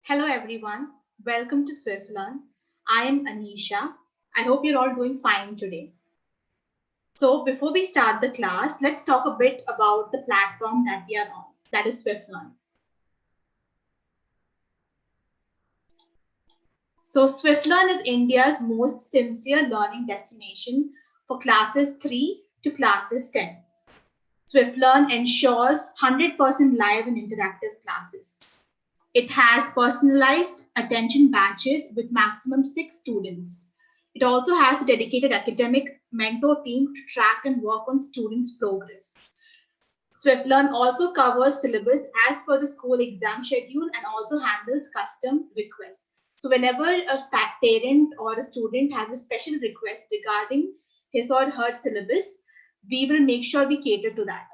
Hello everyone, welcome to Swiflearn. I am Aneesha. I hope you're all doing fine today. So before we start the class, let's talk a bit about the platform that we are on, that is Swiflearn. So Swiflearn is India's most sincere learning destination for classes 3 to classes 10. Swiflearn ensures 100% live and interactive classes. It has personalized attention batches with maximum 6 students. It also has a dedicated academic mentor team to track and work on students' progress. Swiflearn also covers syllabus as per the school exam schedule and also handles custom requests. So whenever a parent or a student has a special request regarding his or her syllabus, we will make sure we cater to that.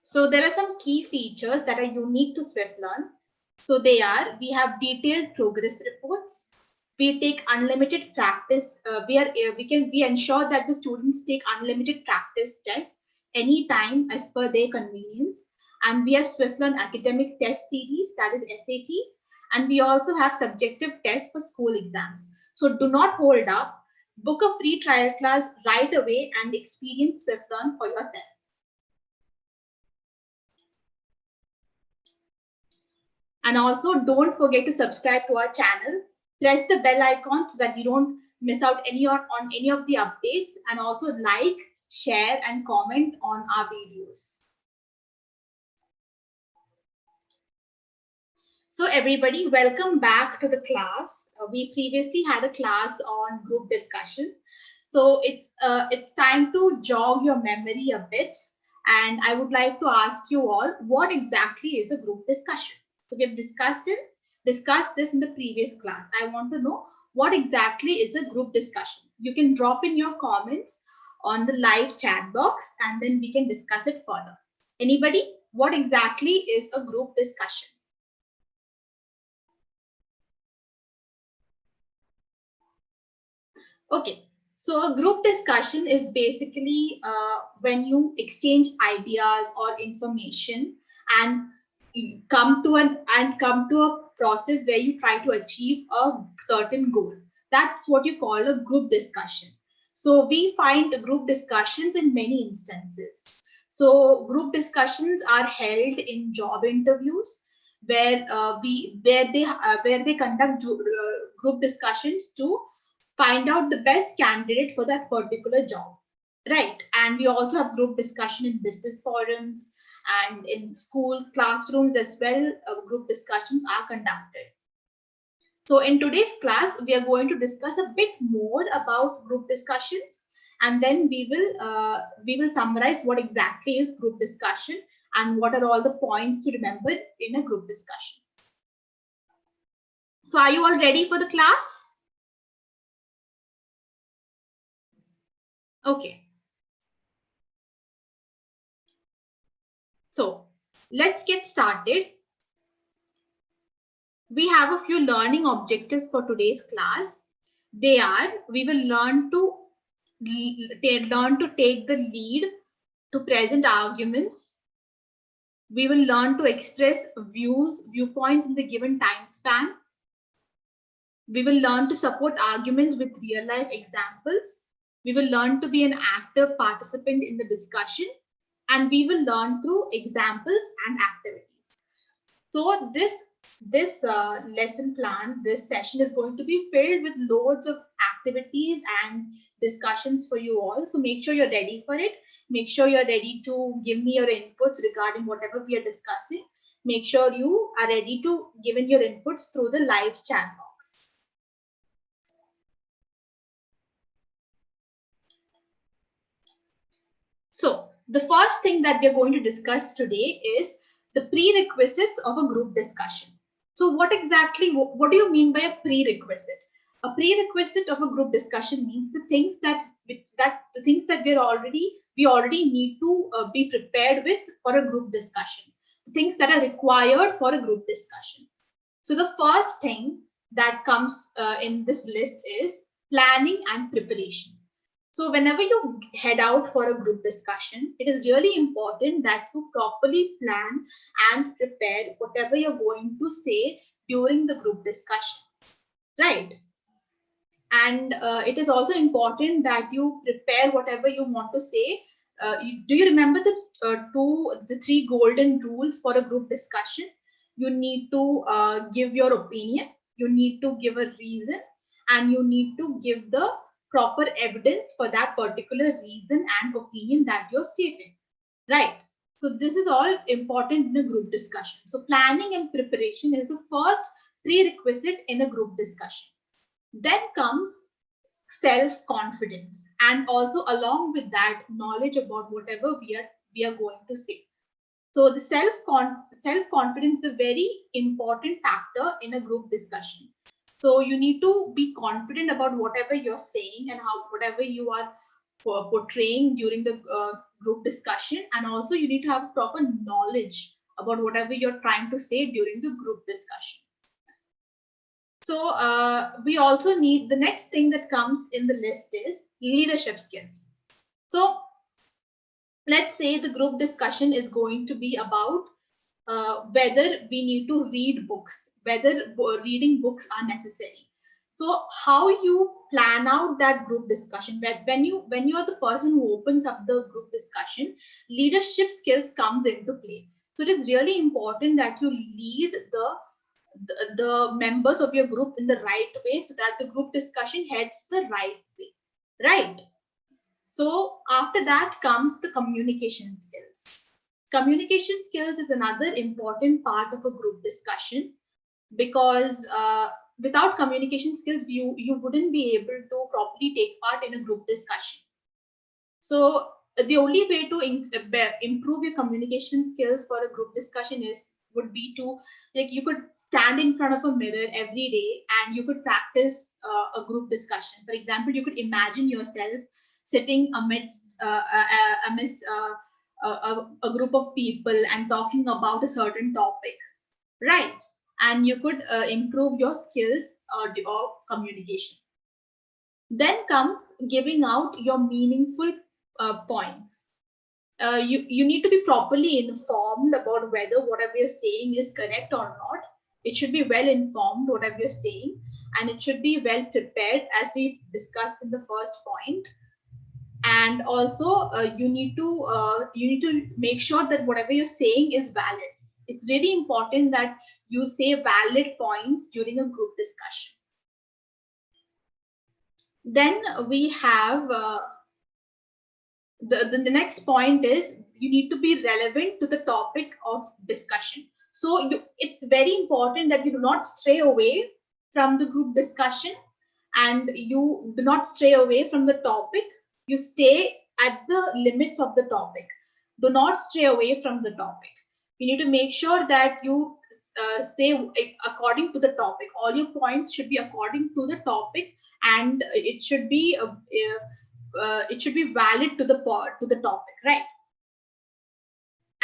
So there are some key features that are unique to Swiflearn. So we have detailed progress reports. We take unlimited practice. We ensure that the students take unlimited practice tests anytime as per their convenience. And we have Swiflearn academic test series, that is SATs. And we also have subjective tests for school exams. So do not hold up. Book a free trial class right away and experience Swiflearn for yourself. And also don't forget to subscribe to our channel. Press the bell icon so that you don't miss out on any of the updates, and also like, share and comment on our videos. So everybody, welcome back to the class. We previously had a class on group discussion. So it's time to jog your memory a bit. And I would like to ask you all, what exactly is a group discussion? So we have discussed this in the previous class. I want to know what exactly is a group discussion. You can drop in your comments on the live chat box and then we can discuss it further. Anybody? What exactly is a group discussion? Okay, so a group discussion is basically when you exchange ideas or information and come to a process where you try to achieve a certain goal. That's what you call a group discussion. So we find group discussions in many instances. So group discussions are held in job interviews where where they conduct group discussions to find out the best candidate for that particular job, right? And we also have group discussion in business forums and in school classrooms as well. Group discussions are conducted. So in today's class we are going to discuss a bit more about group discussions, and then we will summarize what exactly is group discussion and what are all the points to remember in a group discussion. So are you all ready for the class? Okay. So let's get started. We have a few learning objectives for today's class. They are, we will learn to take the lead to present arguments. We will learn to express viewpoints in the given time span. We will learn to support arguments with real life examples. We will learn to be an active participant in the discussion, and we will learn through examples and activities. So this lesson plan, this session is going to be filled with loads of activities and discussions for you all. So make sure you're ready for it. Make sure you're ready to give me your inputs regarding whatever we are discussing. Make sure you are ready to give in your inputs through the live chat box. So the first thing that we are going to discuss today is the prerequisites of a group discussion. So what do you mean by a prerequisite? A prerequisite of a group discussion means the things that we already need to be prepared with for a group discussion. The things that are required for a group discussion. So the first thing that comes in this list is planning and preparation. So whenever you head out for a group discussion, it is really important that you properly plan and prepare whatever you're going to say during the group discussion, right? And it is also important that you prepare whatever you want to say. Do you remember the three golden rules for a group discussion? You need to give your opinion, you need to give a reason, and you need to give the proper evidence for that particular reason and opinion that you're stating, right? So this is all important in a group discussion. So planning and preparation is the first prerequisite in a group discussion. Then comes self-confidence, and also along with that, knowledge about whatever we are going to say. So the self-confidence is a very important factor in a group discussion. So you need to be confident about whatever you're saying and whatever you are portraying during the group discussion, and also you need to have proper knowledge about whatever you're trying to say during the group discussion. So we also need, the next thing that comes in the list is leadership skills. So let's say the group discussion is going to be about whether we need to read books, whether reading books are necessary. So how you plan out that group discussion, when you are the person who opens up the group discussion, leadership skills comes into play. So it is really important that you lead the members of your group in the right way, so that the group discussion heads the right way, right? So after that comes the communication skills. Communication skills is another important part of a group discussion, because without communication skills, you wouldn't be able to properly take part in a group discussion. So the only way to improve your communication skills for a group discussion would be to, like, you could stand in front of a mirror every day and you could practice a group discussion. For example, you could imagine yourself sitting amidst a group of people and talking about a certain topic, right? And you could improve your skills of communication. Then comes giving out your meaningful points. You need to be properly informed about whether whatever you're saying is correct or not. It should be well informed whatever you're saying, and it should be well prepared, as we discussed in the first point. And also you need to make sure that whatever you're saying is valid. It's really important that you say valid points during a group discussion. Then we have the next point is you need to be relevant to the topic of discussion. So it's very important that you do not stray away from the group discussion, and you do not stray away from the topic. You stay at the limits of the topic. Do not stray away from the topic. You need to make sure that you say according to the topic. All your points should be according to the topic, and it should be valid to the topic, right?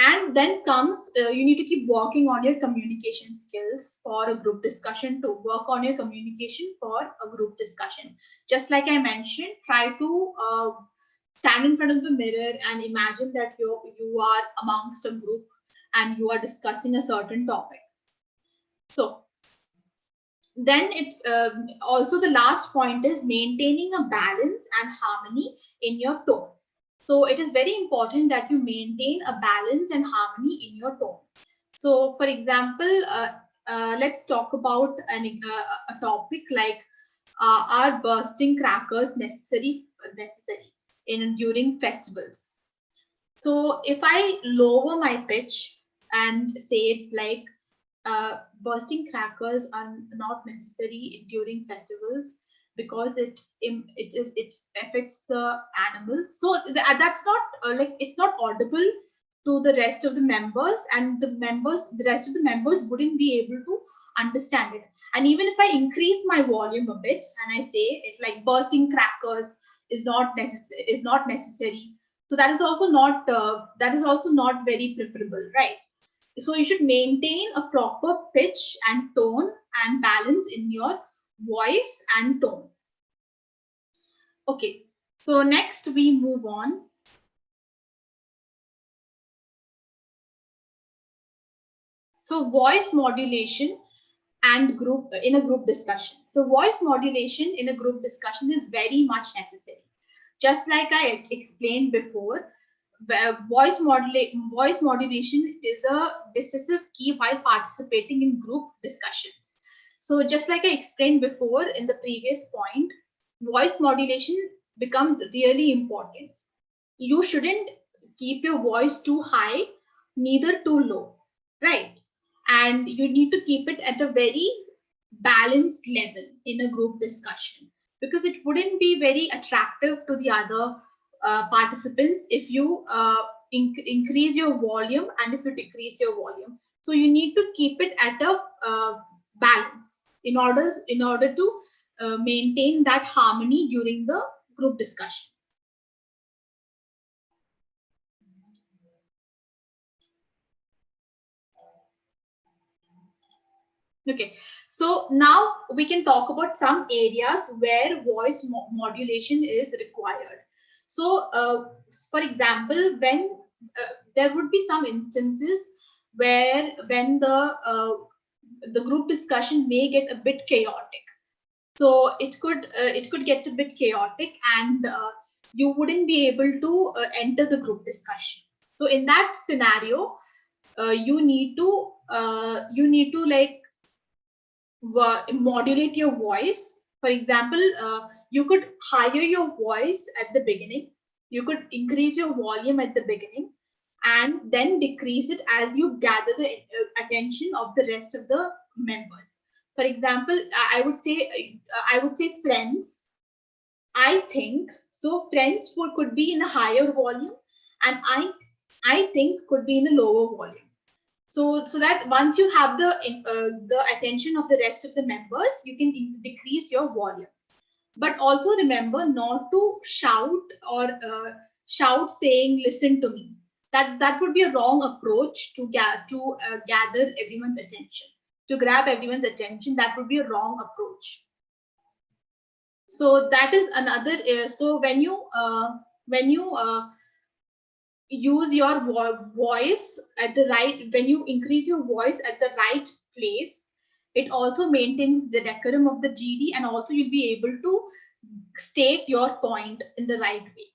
And then comes you need to keep working on your communication skills for a group discussion. To work on your communication for a group discussion, just like I mentioned, try to stand in front of the mirror and imagine that you are amongst a group and you are discussing a certain topic. So then also the last point is maintaining a balance and harmony in your tone. So it is very important that you maintain a balance and harmony in your tone. So for example, let's talk about a topic like are bursting crackers necessary in during festivals? So if I lower my pitch and say it like bursting crackers are not necessary during festivals because it affects the animals. So that's not like, it's not audible to the rest of the members, and the rest of the members wouldn't be able to understand it. And even if I increase my volume a bit and I say it like bursting crackers is not necessary, so that is also not very preferable, right? So you should maintain a proper pitch and tone and balance in your voice and tone. Okay, so next we move on. So voice modulation and group in a group discussion. So voice modulation in a group discussion is very much necessary. Just like I explained before, voice modulation is a decisive key while participating in group discussions. So just like I explained before in the previous point, voice modulation becomes really important. You shouldn't keep your voice too high, neither too low, right? And you need to keep it at a very balanced level in a group discussion, because it wouldn't be very attractive to the other participants if you increase your volume and if you decrease your volume. So you need to keep it at a balance in order to maintain that harmony during the group discussion. Okay, so now we can talk about some areas where voice modulation is required. So, for example, when there would be some instances where when the group discussion may get a bit chaotic. So it could get a bit chaotic, and you wouldn't be able to enter the group discussion. So in that scenario, you need to like modulate your voice. For example, you could higher your voice at the beginning. You could increase your volume at the beginning, and then decrease it as you gather the attention of the rest of the members. For example, I would say friends. I think so. Friends could be in a higher volume, and I think could be in a lower volume. So that once you have the attention of the rest of the members, you can decrease your volume. But also remember not to shout or shout saying listen to me. That would be a wrong approach to gather everyone's attention, to grab everyone's attention. That would be a wrong approach. So that is another so when you use your voice at the right, when you increase your voice at the right place, it also maintains the decorum of the GD, and also you'll be able to state your point in the right way.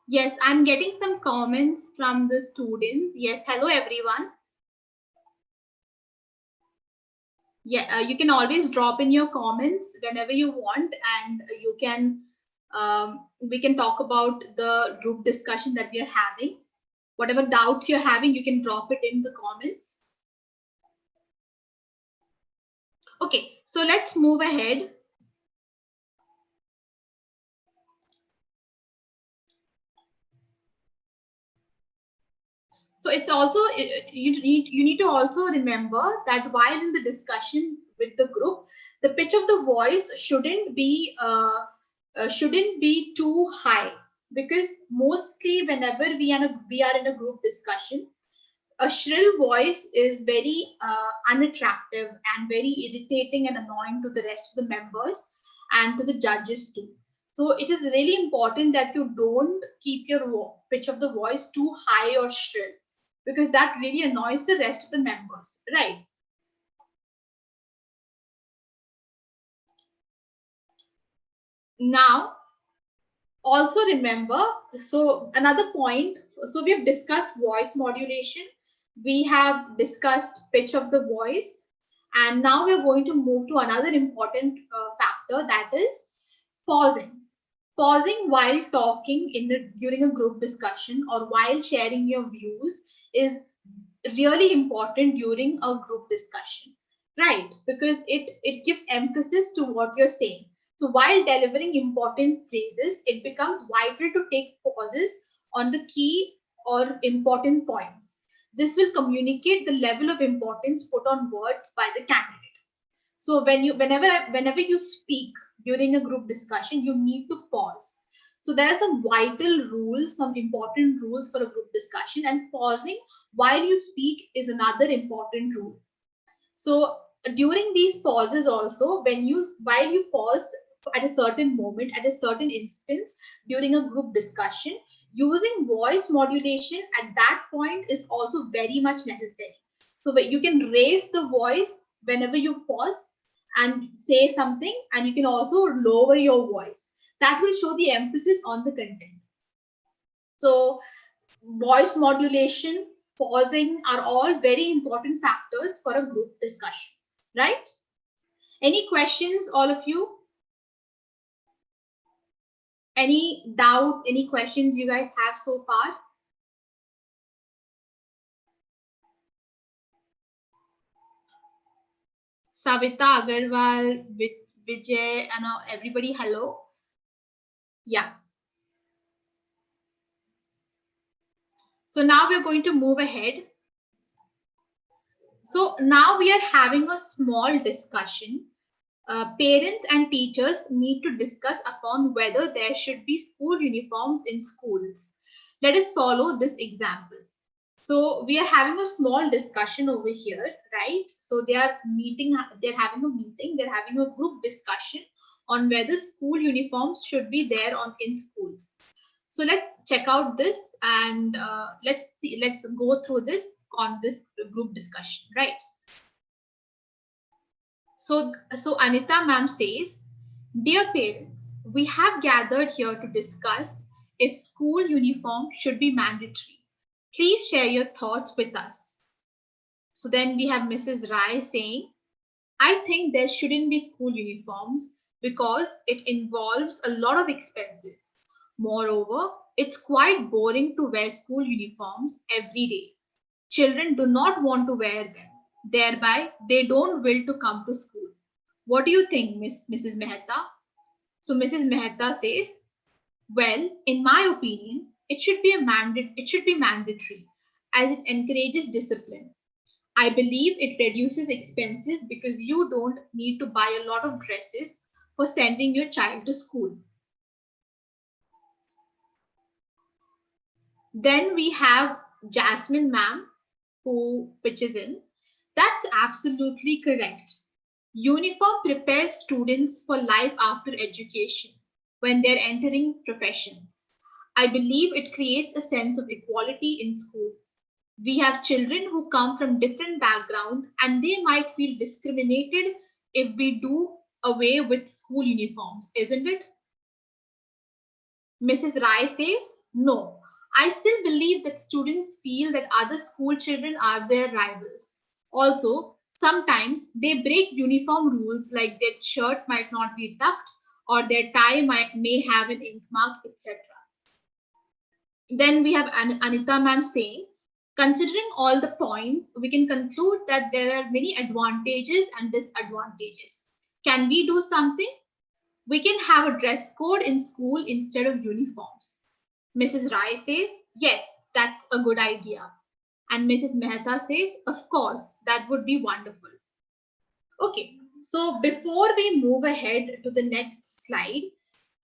Yes, I'm getting some comments from the students. Yes, hello everyone. Yeah, you can always drop in your comments whenever you want, and you can we can talk about the group discussion that we are having. Whatever doubts you're having, you can drop it in the comments. Okay, so let's move ahead. So it's also you need to also remember that while in the discussion with the group, the pitch of the voice shouldn't be too high, because mostly whenever we are in a group discussion, a shrill voice is very unattractive and very irritating and annoying to the rest of the members and to the judges too. So it is really important that you don't keep your pitch of the voice too high or shrill, because that really annoys the rest of the members, right? Now, also remember, so another point, so we have discussed voice modulation, we have discussed pitch of the voice, and now we're going to move to another important factor, that is pausing. Pausing while talking during a group discussion or while sharing your views is really important during a group discussion, right? Because it gives emphasis to what you're saying. So while delivering important phrases, it becomes vital to take pauses on the key or important points. This will communicate the level of importance put on words by the candidate. So whenever you speak during a group discussion, you need to pause. So there are some vital rules, some important rules for a group discussion, and pausing while you speak is another important rule. So during these pauses also, while you pause at a certain moment, at a certain instance during a group discussion, using voice modulation at that point is also very much necessary. So you can raise the voice whenever you pause and say something, and you can also lower your voice. That will show the emphasis on the content. So voice modulation, pausing are all very important factors for a group discussion, right? Any questions, all of you? Any doubts, any questions you guys have so far? Savita Agarwal, Vijay, and everybody, hello. Yeah. So now we're going to move ahead. So now we are having a small discussion. Parents and teachers need to discuss upon whether there should be school uniforms in schools. Let us follow this example. So we are having a small discussion over here, right? So they're having a meeting, they're having a group discussion on whether school uniforms should be there in schools. So let's check out this and let's go through this on this group discussion, right? So Anita ma'am says, dear parents, we have gathered here to discuss if school uniform should be mandatory. Please share your thoughts with us. So then we have Mrs. Rai saying, I think there shouldn't be school uniforms because it involves a lot of expenses. Moreover, it's quite boring to wear school uniforms every day. Children do not want to wear them. Thereby, they don't will to come to school. What do you think, Mrs. Mehta? So Mrs. Mehta says, well, in my opinion, it should be mandatory as it encourages discipline. I believe it reduces expenses because you don't need to buy a lot of dresses for sending your child to school. Then we have Jasmine ma'am who pitches in. That's absolutely correct. Uniform prepares students for life after education when they're entering professions. I believe it creates a sense of equality in school. We have children who come from different backgrounds and they might feel discriminated if we do away with school uniforms, isn't it? Mrs. Rai says, no, I still believe that students feel that other school children are their rivals. Also, sometimes they break uniform rules like their shirt might not be tucked or their tie may have an ink mark, etc. Then we have Anita ma'am saying, considering all the points, we can conclude that there are many advantages and disadvantages. Can we do something? We can have a dress code in school instead of uniforms. Mrs. Rai says, yes, that's a good idea. And Mrs. Mehta says, of course, that would be wonderful. Okay, so before we move ahead to the next slide,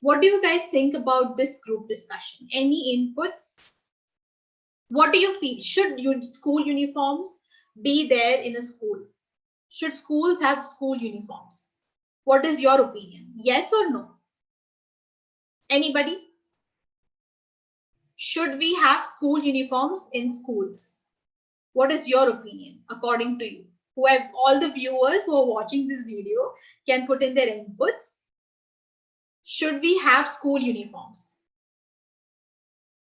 what do you guys think about this group discussion? Any inputs? What do you feel? Should school uniforms be there in a school? Should schools have school uniforms? What is your opinion? Yes or no? Anybody? Should we have school uniforms in schools? What is your opinion according to you? Who have all the viewers who are watching this video can put in their inputs. Should we have school uniforms?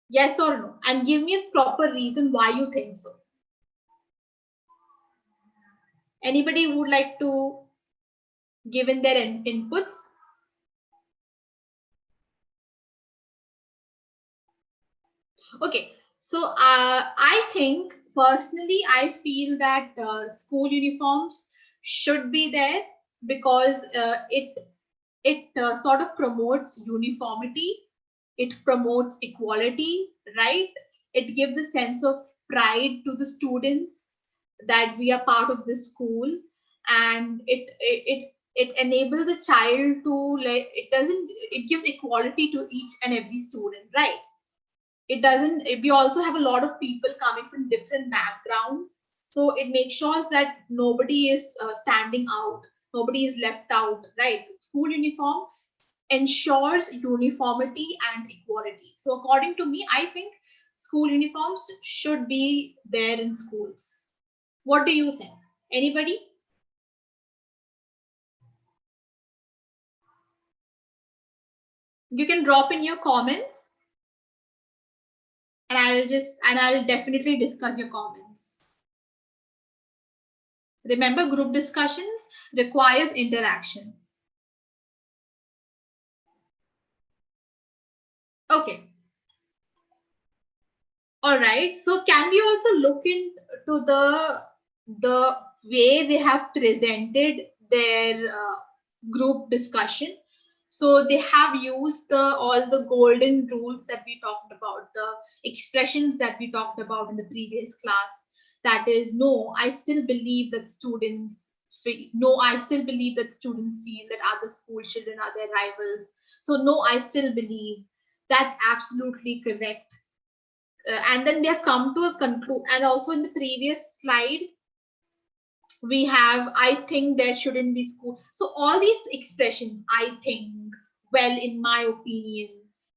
Yes or no? And give me a proper reason why you think so. Anybody would like to give in their inputs? Okay, so I think personally, I feel that school uniforms should be there because it sort of promotes uniformity, it promotes equality, right? It gives a sense of pride to the students that we are part of this school, and it enables a child to, like, it gives equality to each and every student, right? It doesn't, we also have a lot of people coming from different backgrounds, so it makes sure that nobody is standing out, nobody is left out, right? School uniform ensures uniformity and equality. So according to me, I think school uniforms should be there in schools. What do you think? Anybody? You can drop in your comments, and I'll definitely discuss your comments. Remember, group discussions requires interaction. Okay. All right. So can we also look into the way they have presented their group discussion? So they have used all the golden rules that we talked about, the expressions that we talked about in the previous class. That is, no, I still believe that students no, I still believe that students feel that other school children are their rivals. So no, I still believe. That's absolutely correct. And then they have come to a conclusion. And also in the previous slide, we have, I think there shouldn't be school. So all these expressions, I think, well, in my opinion,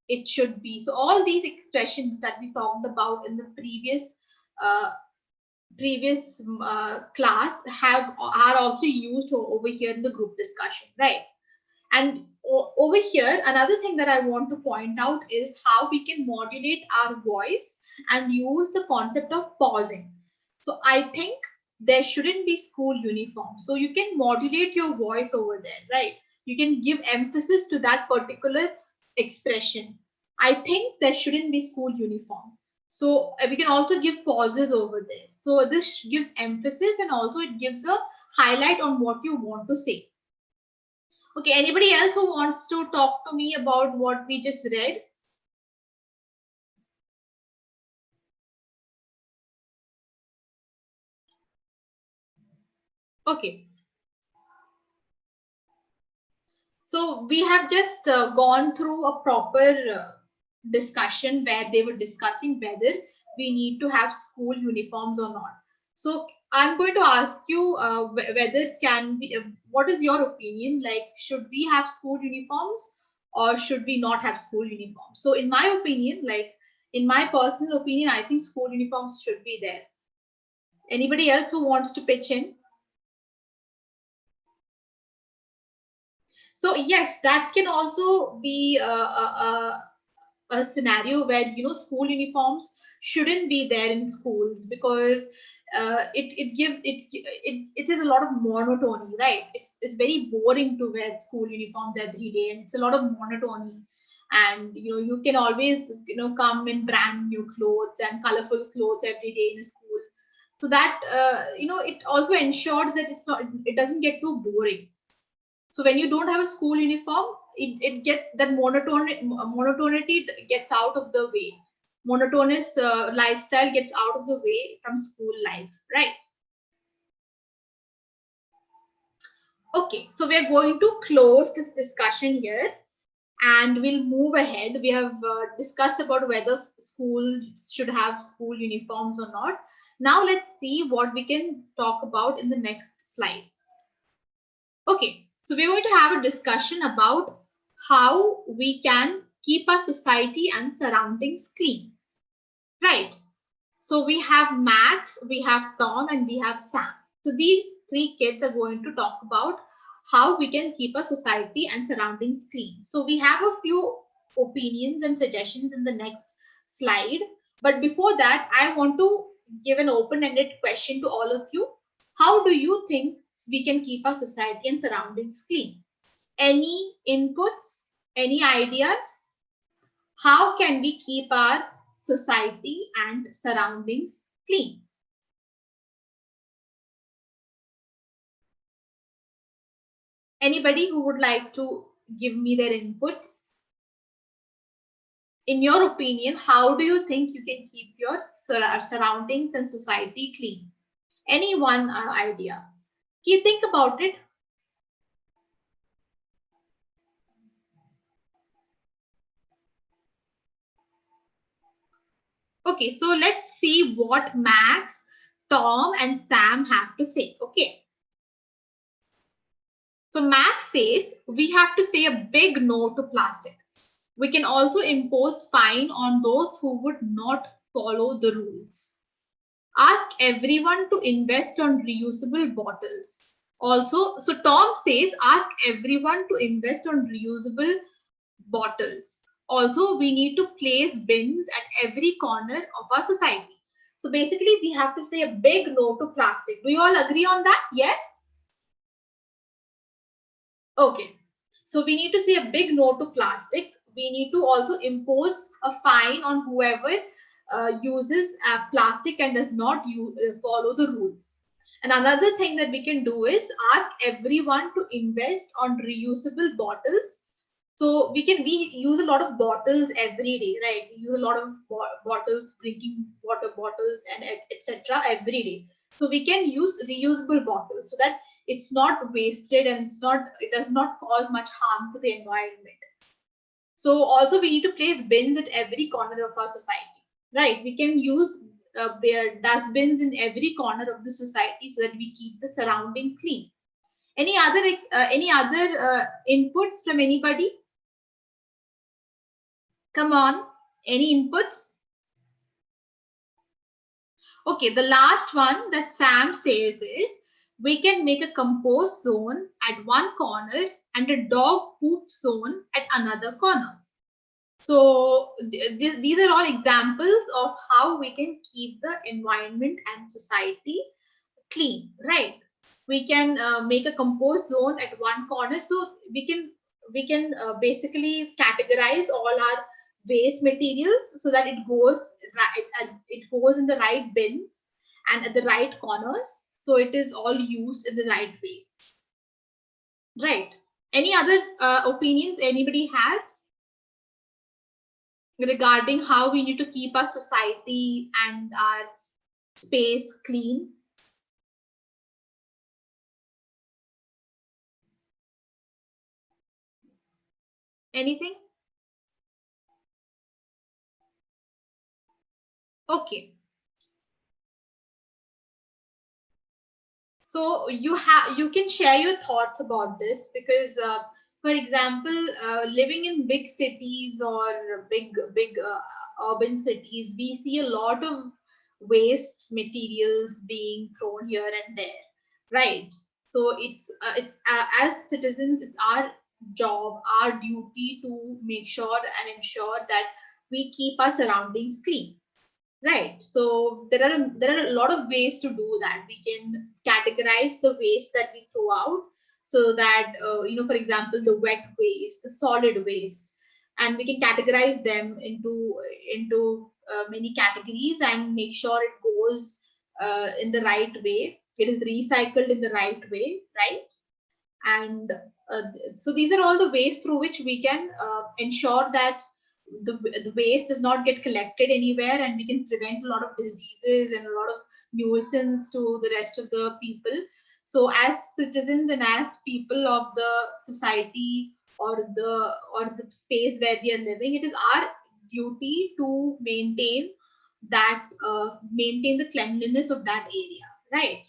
it should be. So all these expressions that we talked about in the uh, previous class are also used over here in the group discussion, right? And over here, another thing that I want to point out is how we can modulate our voice and use the concept of pausing. So I think there shouldn't be school uniform. So you can modulate your voice over there, right? You can give emphasis to that particular expression. I think there shouldn't be school uniform. So we can also give pauses over there. So this gives emphasis, and also it gives a highlight on what you want to say. Okay, anybody else who wants to talk to me about what we just read? Okay. So we have just gone through a proper discussion where they were discussing whether we need to have school uniforms or not. So I'm going to ask you whether can we, what is your opinion? Like, should we have school uniforms or should we not have school uniforms? So in my opinion, like in my personal opinion, I think school uniforms should be there. Anybody else who wants to pitch in? So yes, that can also be a scenario where, you know, school uniforms shouldn't be there in schools, because it is a lot of monotony, right? It's very boring to wear school uniforms every day, and it's a lot of monotony. And you know, you can always, you know, come in brand new clothes and colorful clothes every day in school. So that you know, it also ensures that it doesn't get too boring. So when you don't have a school uniform, it gets that monotonity gets out of the way. Monotonous lifestyle gets out of the way from school life, right? Okay, so we are going to close this discussion here, and we'll move ahead. We have discussed about whether schools should have school uniforms or not. Now let's see what we can talk about in the next slide. Okay, so we're going to have a discussion about how we can keep our society and surroundings clean, right? So we have Max, we have Tom, and we have Sam. So these three kids are going to talk about how we can keep our society and surroundings clean. So we have a few opinions and suggestions in the next slide. But before that, I want to give an open-ended question to all of you. How do you think we can keep our society and surroundings clean? Any inputs? Any ideas? How can we keep our society and surroundings clean? Anybody who would like to give me their inputs? In your opinion, how do you think you can keep your surroundings and society clean? Any one idea? Can you think about it? Okay, so let's see what Max, Tom, and Sam have to say. Okay. So Max says we have to say a big no to plastic. We can also impose fine on those who would not follow the rules. Ask everyone to invest on reusable bottles. Also, so Tom says ask everyone to invest on reusable bottles. Also, we need to place bins at every corner of our society. So basically, we have to say a big no to plastic. Do you all agree on that? Yes? Okay. So we need to say a big no to plastic. We need to also impose a fine on whoever uses plastic and does not follow the rules. And another thing that we can do is ask everyone to invest on reusable bottles. So we use a lot of bottles every day, right? We use a lot of bottles, drinking water bottles, and etc. every day. So we can use reusable bottles so that it's not wasted and it does not cause much harm to the environment. So also we need to place bins at every corner of our society, right? We can use dustbins in every corner of the society so that we keep the surrounding clean. Any other inputs from anybody? Come on, any inputs? Okay, the last one that Sam says is we can make a compost zone at one corner and a dog poop zone at another corner. So these are all examples of how we can keep the environment and society clean, right? We can make a compost zone at one corner, so we can basically categorize all our waste materials so that it goes right, it goes in the right bins and at the right corners, so it is all used in the right way, right? Any other opinions anybody has regarding how we need to keep our society and our space clean? Anything? Okay. So you can share your thoughts about this because, for example, living in big cities or big urban cities, we see a lot of waste materials being thrown here and there, right? So it's as citizens, it's our job, our duty to make sure and ensure that we keep our surroundings clean. Right. So there are a lot of ways to do that. We can categorize the waste that we throw out so that for example, the wet waste, the solid waste, and we can categorize them into many categories and make sure it goes in the right way. It is recycled in the right way, right? And so these are all the ways through which we can ensure that the waste does not get collected anywhere, and we can prevent a lot of diseases and a lot of nuisance to the rest of the people. So as citizens and as people of the society or the space where we are living, it is our duty to maintain the cleanliness of that area, right?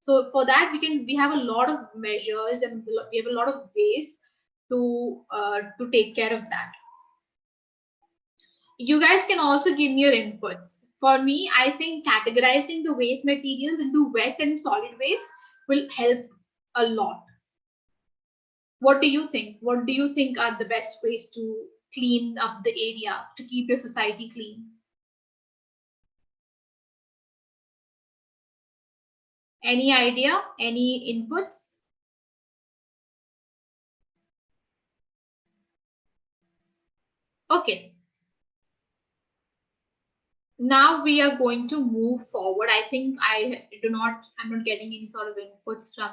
So for that, we have a lot of measures and we have a lot of ways to take care of that. You guys can also give me your inputs. For me, I think categorizing the waste materials into wet and solid waste will help a lot. What do you think? What do you think are the best ways to clean up the area to keep your society clean? Any idea? Any inputs? Okay. Now we are going to move forward. I think I'm not getting any sort of inputs from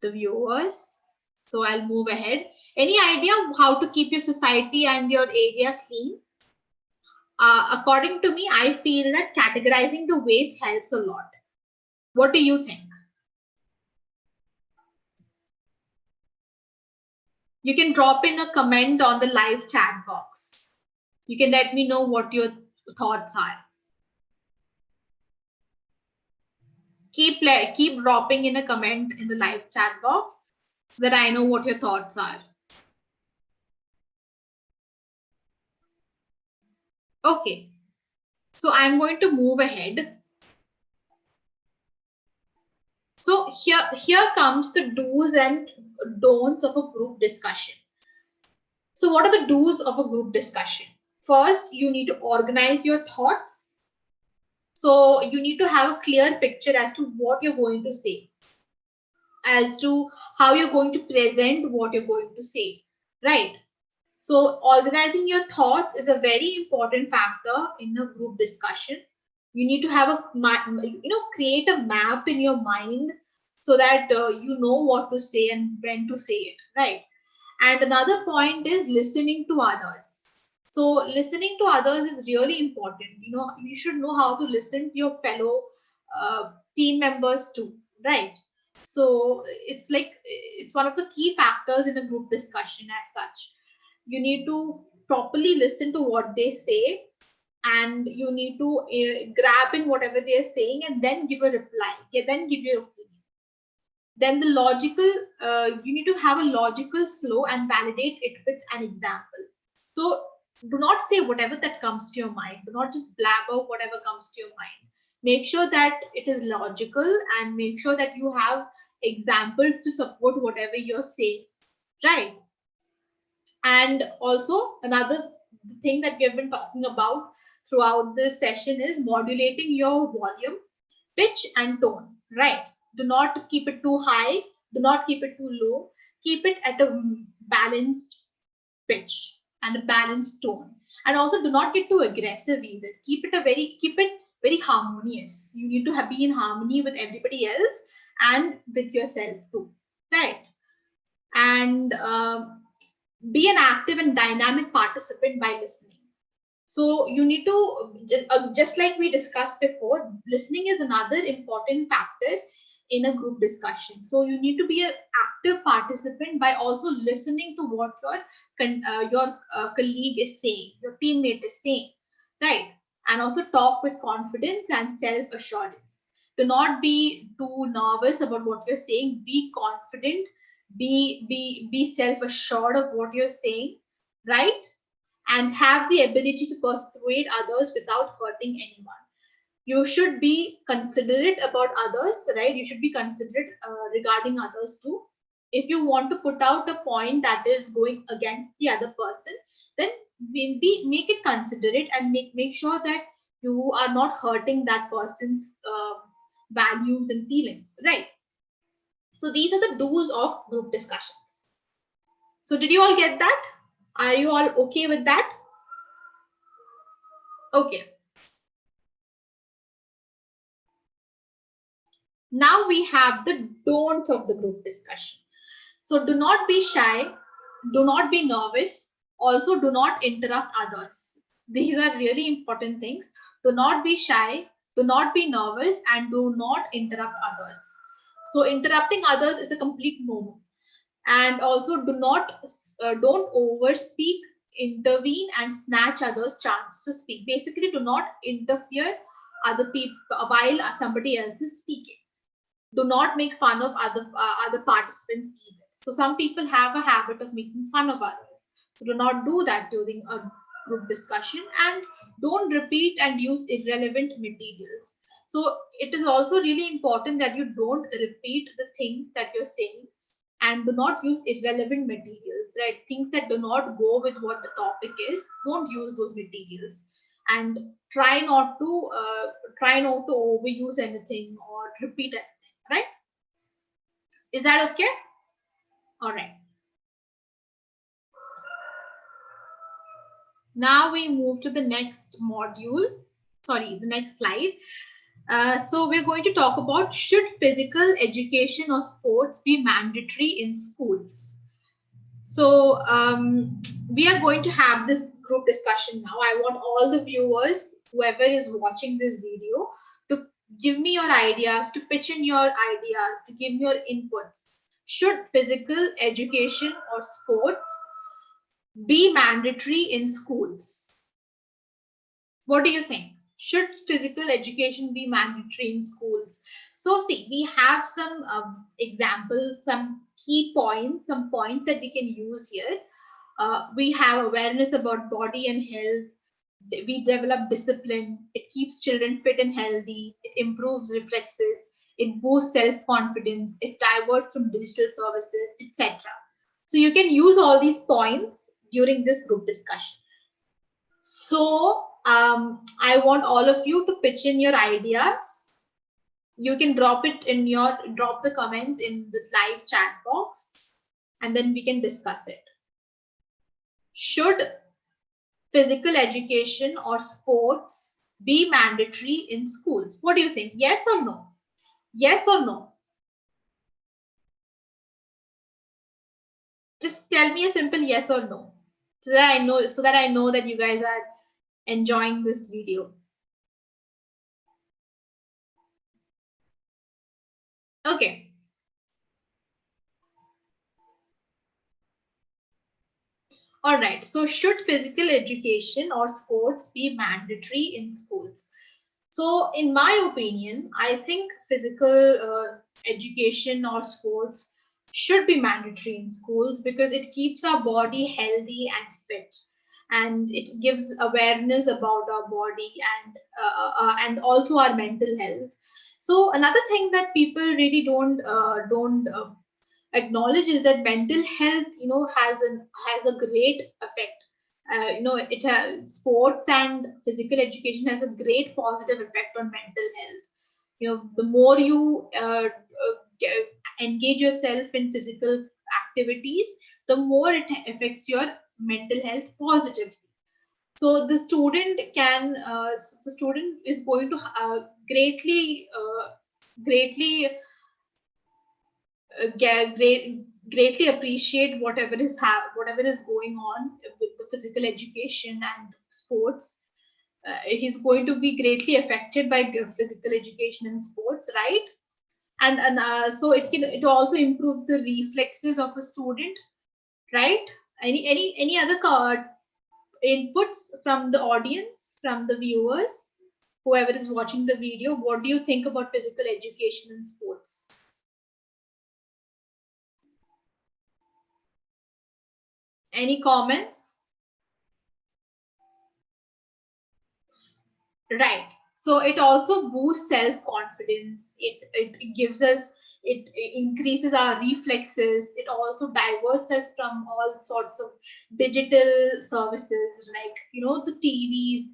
the viewers. So I'll move ahead. Any idea how to keep your society and your area clean? According to me, I feel that categorizing the waste helps a lot. What do you think? You can drop in a comment on the live chat box. You can let me know what your thoughts are. Keep dropping in a comment in the live chat box so that I know what your thoughts are. Okay, so I'm going to move ahead. So here comes the do's and don'ts of a group discussion. So what are the do's of a group discussion? First, you need to organize your thoughts. So you need to have a clear picture as to what you're going to say, as to how you're going to present what you're going to say, right? So organizing your thoughts is a very important factor in a group discussion. You need to have create a map in your mind so that you know what to say and when to say it, right? And another point is listening to others. So listening to others is really important. You should know how to listen to your fellow team members too, right? So it's one of the key factors in a group discussion as such. You need to properly listen to what they say, and you need to grab in whatever they are saying and then give a reply. Then give your opinion. Then you need to have a logical flow and validate it with an example. So do not say whatever that comes to your mind. Do not just blabber whatever comes to your mind. Make sure that it is logical and make sure that you have examples to support whatever you're saying, right? And also another thing that we have been talking about throughout this session is modulating your volume, pitch and tone, right? Do not keep it too high, do not keep it too low, keep it at a balanced pitch and a balanced tone. And also do not get too aggressive either. Keep it very harmonious. You need to be in harmony with everybody else and with yourself too, right? And be an active and dynamic participant by listening. So you need to just like we discussed before, listening is another important factor in a group discussion. So you need to be an active participant by also listening to what your colleague is saying, your teammate is saying, right? And also talk with confidence and self-assurance. Do not be too nervous about what you're saying. Be confident. Be self-assured of what you're saying, right? And have the ability to persuade others without hurting anyone. You should be considerate about others, right? You should be considerate regarding others too. If you want to put out a point that is going against the other person, then maybe make it considerate and make sure that you are not hurting that person's values and feelings, right? So these are the do's of group discussions. So did you all get that? Are you all okay with that? Okay. Now we have the don'ts of the group discussion. So do not be shy, do not be nervous, also do not interrupt others. These are really important things. Do not be shy, do not be nervous, and do not interrupt others. So interrupting others is a complete no. And also don't overspeak, intervene, and snatch others' chance to speak. Basically, do not interfere other people while somebody else is speaking. Do not make fun of other participants either. So some people have a habit of making fun of others. So do not do that during a group discussion, and don't repeat and use irrelevant materials. So it is also really important that you don't repeat the things that you're saying, and do not use irrelevant materials, right? Things that do not go with what the topic is, don't use those materials. And try not to overuse anything or repeat it, right? Is that okay? All right. Now we move to the next module. Sorry, the next slide. So we're going to talk about, should physical education or sports be mandatory in schools? So we are going to have this group discussion now. I want all the viewers, whoever is watching this video, to give me your ideas, to pitch in your ideas, to give me your inputs. should physical education or sports be mandatory in schools? What do you think? Should physical education be mandatory in schools? So see, we have some examples, some key points, some points that we can use here. We have awareness about body and health. We develop discipline. It keeps children fit and healthy. It improves reflexes. It boosts self-confidence. It diverts from digital services, etc. So you can use all these points during this group discussion. So I want all of you to pitch in your ideas. You can drop the comments in the live chat box, and then we can discuss it. Should physical education or sports be mandatory in schools? What do you think? Yes or no? Yes or no? Just tell me a simple yes or no, so that I know that you guys are enjoying this video. Okay. All right. So should physical education or sports be mandatory in schools? So in my opinion, I think physical education or sports should be mandatory in schools because it keeps our body healthy and fit, and it gives awareness about our body and also our mental health. So another thing that people really don't acknowledge is that mental health, has a great effect. It has sports and physical education has a great positive effect on mental health. The more you engage yourself in physical activities, the more it affects your mental health positively. So the student is going to greatly greatly appreciate whatever is going on with the physical education and sports. He's going to be greatly affected by physical education and sports, right? And so it also improves the reflexes of a student, right? Any other inputs from the audience, from the viewers, whoever is watching the video? What do you think about physical education and sports? Any comments? Right. So it also boosts self-confidence. It gives us, it increases our reflexes. It also diverts us from all sorts of digital services like, the TVs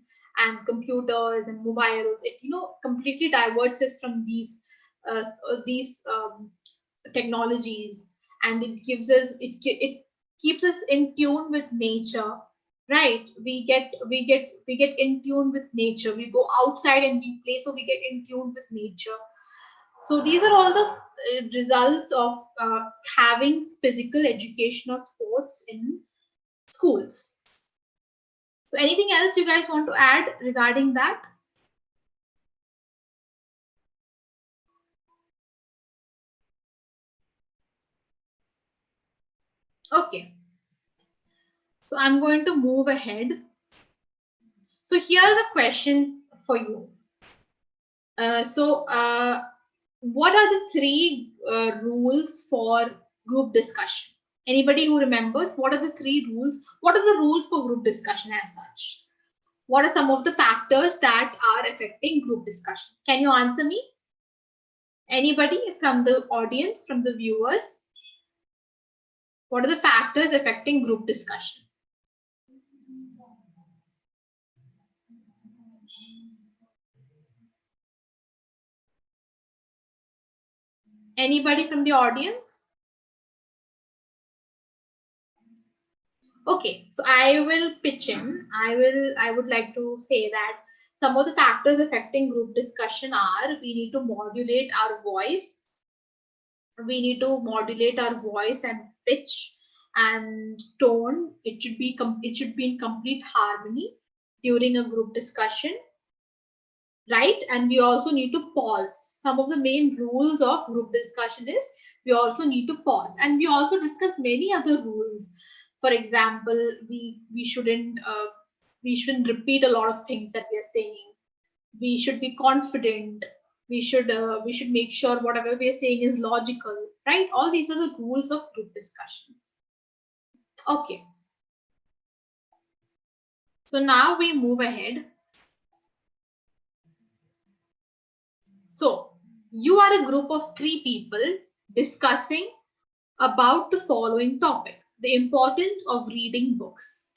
and computers and mobiles. It, completely diverts us from these technologies, and it keeps us in tune with nature, right? We get in tune with nature. We go outside and we play, so we get in tune with nature. So these are all the results of having physical education or sports in schools. So anything else you guys want to add regarding that? Okay, so I'm going to move ahead. So here's a question for you. What are the three rules for group discussion? Anybody who remembers, what are the three rules? What are the rules for group discussion as such? What are some of the factors that are affecting group discussion? Can you answer me? Anybody from the audience, from the viewers? What are the factors affecting group discussion? Anybody from the audience? Okay, so I will pitch in. I would like to say that some of the factors affecting group discussion are: we need to modulate our voice. We need to modulate our voice and pitch and tone. It should be in complete harmony during a group discussion. right? And we also need to pause. Some of the main rules of group discussion is we also need to pause, and we also discuss many other rules. For example, we shouldn't repeat a lot of things that we are saying. We should be confident. We should make sure whatever we are saying is logical, right? All these are the rules of group discussion. Okay, so now we move ahead. So you are a group of 3 people discussing about the following topic: the importance of reading books.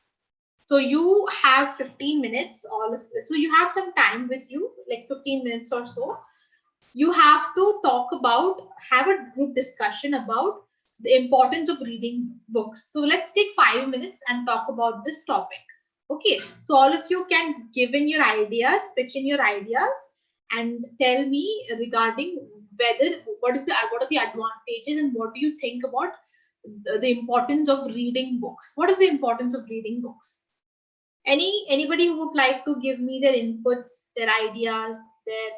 So you have 15 minutes, so you have some time with you, like 15 minutes or so. You have to have a group discussion about the importance of reading books. So let's take 5 minutes and talk about this topic. Okay, so all of you can give in your ideas, pitch in your ideas, and tell me regarding what are the advantages and what do you think about the importance of reading books. What is the importance of reading books? Anybody who would like to give me their inputs, their ideas, their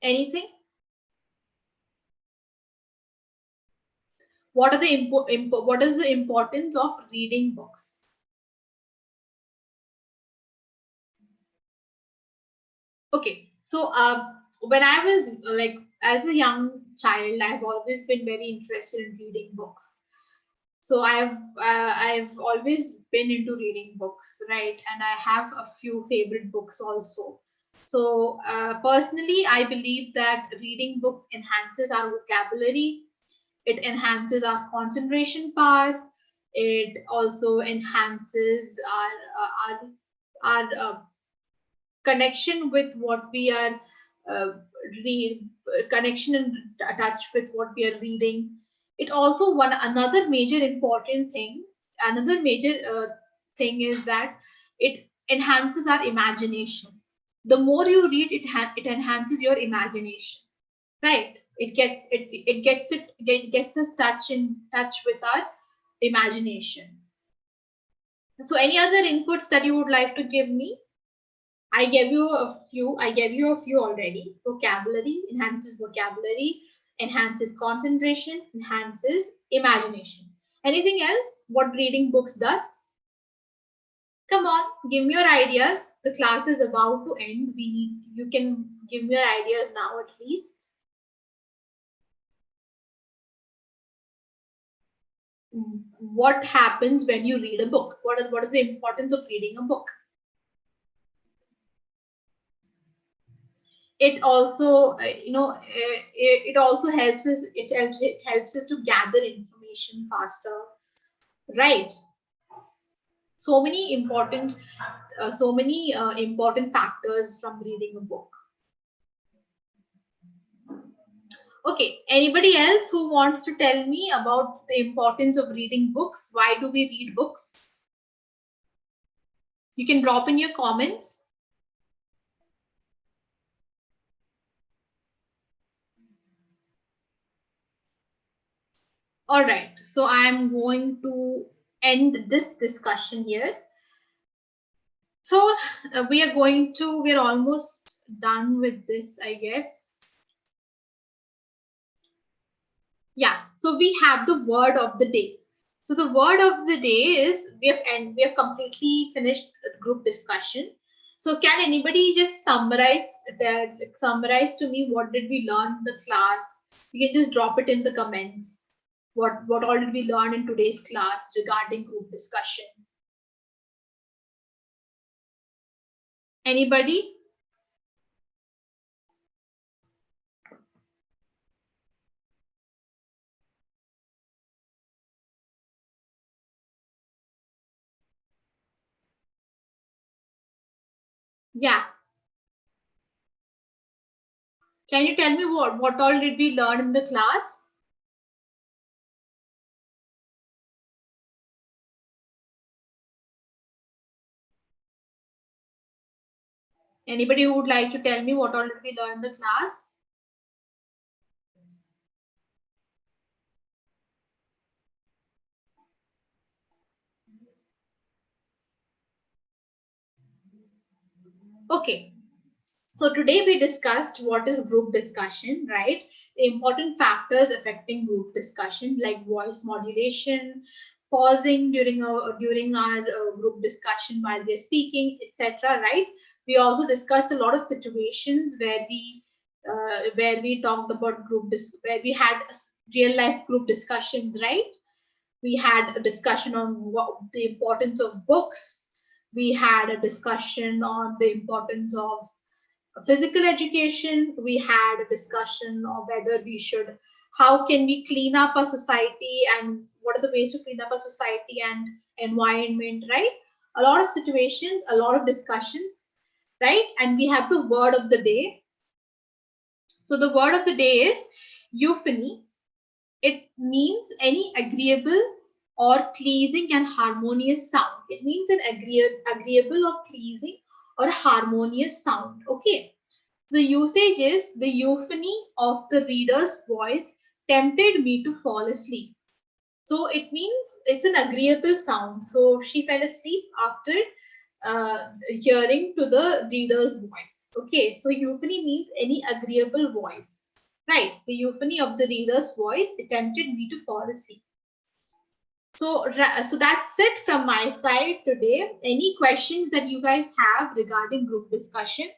anything? What are the what is the importance of reading books? Okay, so when I was as a young child, I've always been very interested in reading books. So I've always been into reading books, right? And I have a few favorite books also. So personally, I believe that reading books enhances our vocabulary. It enhances our concentration power. It also enhances our connection with what we are uh, read connection and touch with what we are reading. It also one another major important thing another major thing is that it enhances our imagination. The more you read, it enhances your imagination, right? It gets us touch with our imagination. So any other inputs that you would like to give me? I gave you a few already. Vocabulary enhances vocabulary, enhances concentration, enhances imagination. Anything else? What reading books does? Come on, give me your ideas. The class is about to end. You can give me your ideas now at least. What happens when you read a book? What is the importance of reading a book? It also it also helps us to gather information faster, right? So many important factors from reading a book. Okay, anybody else who wants to tell me about the importance of reading books? Why do we read books? You can drop in your comments. All right, so I'm going to end this discussion here. So we're almost done with this, I guess. Yeah, so we have the word of the day. So the word of the day is we have completely finished the group discussion. So can anybody just summarize to me what did we learn in the class? You can just drop it in the comments. What all did we learn in today's class regarding group discussion? Anybody? Yeah. Can you tell me what all did we learn in the class? Anybody who would like to tell me what all did we learn in the class? Okay. So today we discussed what is group discussion, right? The important factors affecting group discussion, like voice modulation, pausing during our group discussion while we are speaking, etc. Right? We also discussed a lot of situations where we talked about where we had real life group discussions, right? We had a discussion on the importance of books. We had a discussion on the importance of physical education. We had a discussion of whether we should, how can we clean up our society, and what are the ways to clean up our society and environment, right? A lot of situations, a lot of discussions, right? And we have the word of the day. So the word of the day is euphony. It means any agreeable or pleasing and harmonious sound. It means an agreeable or pleasing or harmonious sound. Okay. The usage is the euphony of the reader's voice tempted me to fall asleep. So it means it's an agreeable sound. So she fell asleep after hearing to the reader's voice. Okay, so euphony means any agreeable voice. Right, the euphony of the reader's voice tempted me to fall asleep. So that's it from my side today. Any questions that you guys have regarding group discussion?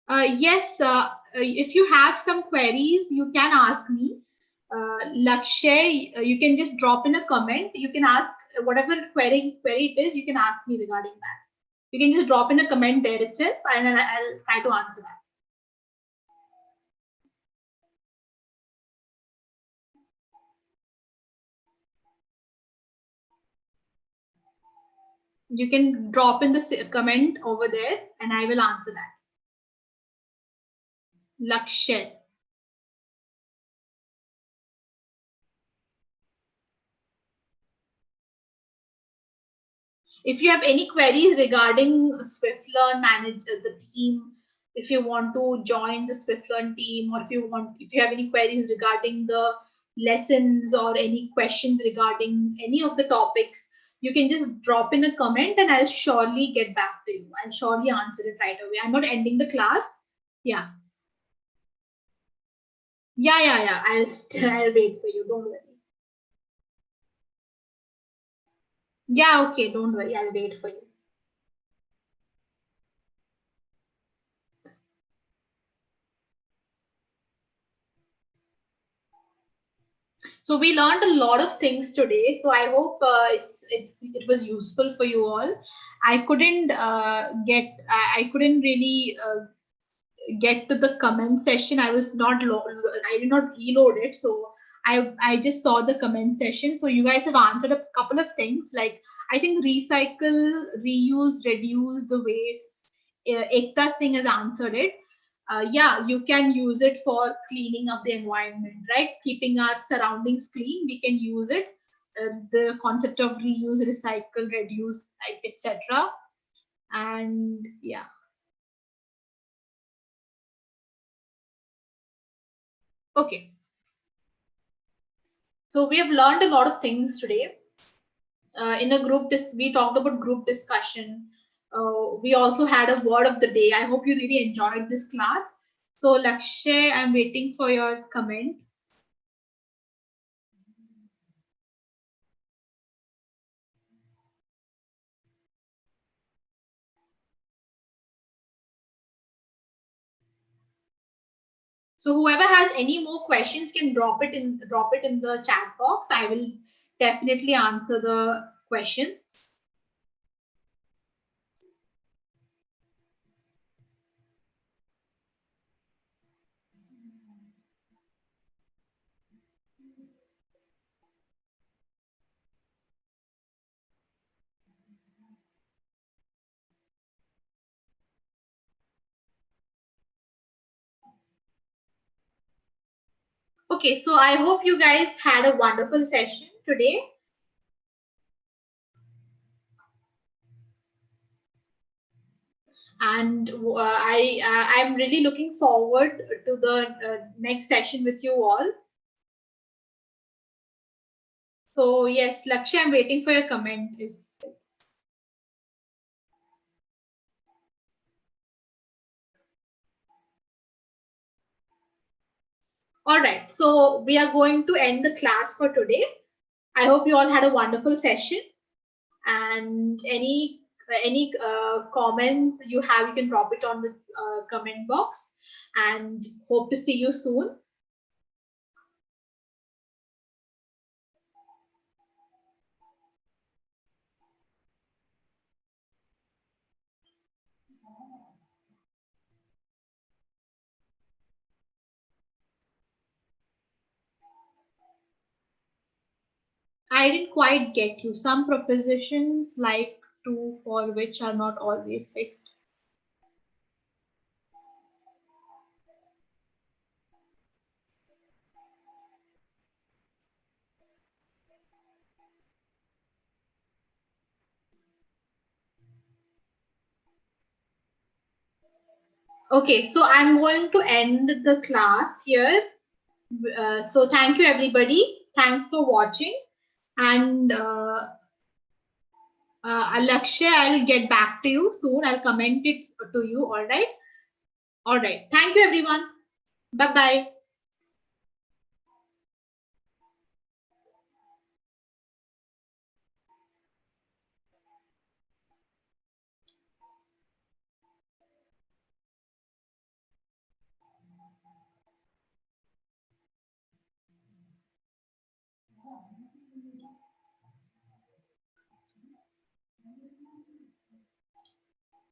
Yes, if you have some queries, you can ask me. Lakshay, you can just drop in a comment. You can ask whatever query it is, you can ask me regarding that. You can just drop in a comment there itself, and I'll try to answer that. You can drop in the comment over there, and I will answer that. Lakshay. If you have any queries regarding Swiflearn manage the team, if you want to join the Swiflearn team, or if you have any queries regarding the lessons or any questions regarding any of the topics, you can just drop in a comment and I'll surely get back to you. I'll surely answer it right away. I'm not ending the class. Yeah. Yeah. I'll wait for you. Don't worry. Yeah, okay, don't worry. I'll wait for you. So we learned a lot of things today. So I hope it was useful for you all. I couldn't I couldn't really get to the comment section. I did not reload it, so I just saw the comment section. So you guys have answered a couple of things, like I think recycle, reuse, reduce the waste. Ekta Singh has answered it. Yeah, you can use it for cleaning up the environment, right? Keeping our surroundings clean, we can use it. The concept of reuse, recycle, reduce, etc. And yeah. Okay. So we have learned a lot of things today. In a we talked about group discussion. We also had a word of the day. I hope you really enjoyed this class. So Lakshay, I'm waiting for your comment. So whoever has any more questions can drop it in the chat box. I will definitely answer the questions. Okay, so I hope you guys had a wonderful session today. And I'm really looking forward to the next session with you all. So yes, Lakshya, I'm waiting for your comment. If it's... All right. So we are going to end the class for today. I hope you all had a wonderful session. And any comments you have, you can drop it on the comment box. And hope to see you soon. I didn't quite get you. Some prepositions like to, for, which are not always fixed. Okay, so I'm going to end the class here. So thank you, everybody. Thanks for watching. And Alakshay, I'll get back to you soon. I'll comment it to you. All right. All right. Thank you, everyone. Bye-bye.